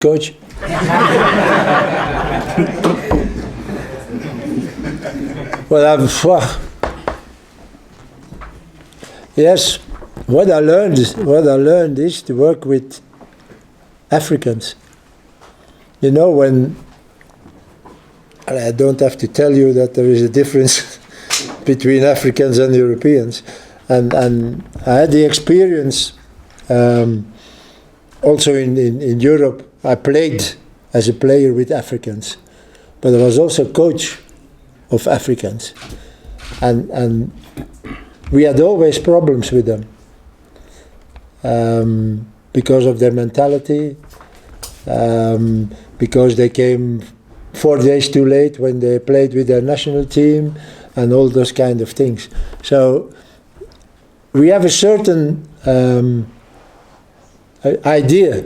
Coach. Yes, what I learned is to work with Africans. You know, when I don't have to tell you that there is a difference between Africans and Europeans, and I had the experience also in Europe. I played as a player with Africans, but I was also coach of Africans, and we had always problems with them because of their mentality, because they came 4 days too late when they played with their national team, and all those kind of things. So we have a certain idea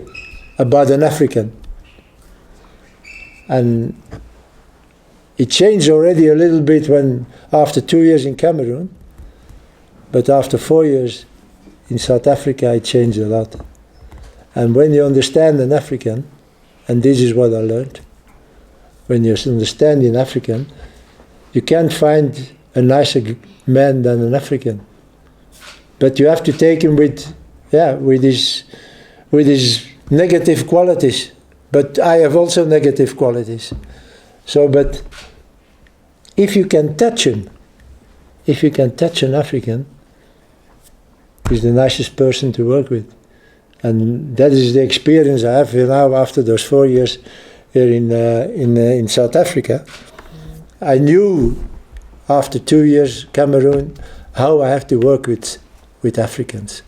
about an African, and it changed already a little bit when after 2 years in Cameroon, but after 4 years in South Africa it changed a lot. And when you understand an African, and this is what I learned, when you understand an African, you can't find a nicer man than an African, but you have to take him with his negative qualities, but I have also negative qualities. So, but if you can touch him, if you can touch an African, he's the nicest person to work with. And that is the experience I have now after those 4 years here in South Africa. I knew after 2 years Cameroon how I have to work with Africans.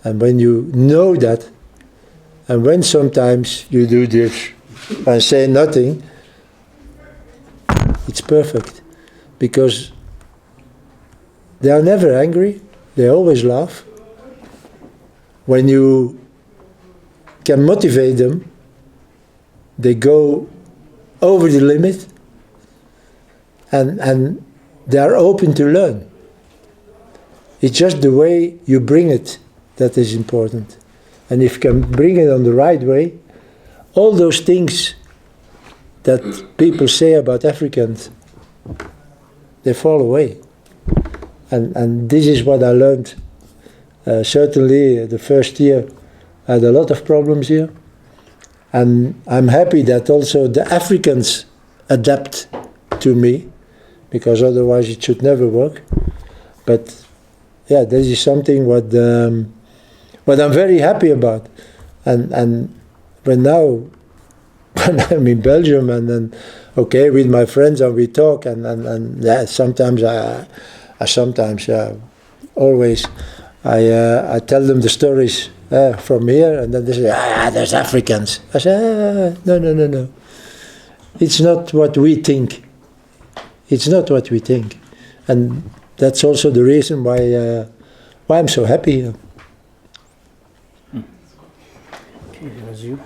And when you know that, and when sometimes you do this and say nothing, it's perfect, because they are never angry, they always laugh. When you can motivate them, they go over the limit, and they are open to learn. It's just the way you bring it that is important. And if you can bring it on the right way, all those things that people say about Africans, they fall away. And this is what I learned. Certainly the first year I had a lot of problems here. And I'm happy that also the Africans adapt to me, because otherwise it should never work. But yeah, this is something what I'm very happy about. And when I'm in Belgium and then with my friends and we talk and yeah, sometimes I tell them the stories from here, and then they say, there's Africans. I say, no. It's not what we think. It's not what we think. And that's also the reason why I'm so happy here. Okay, that was you.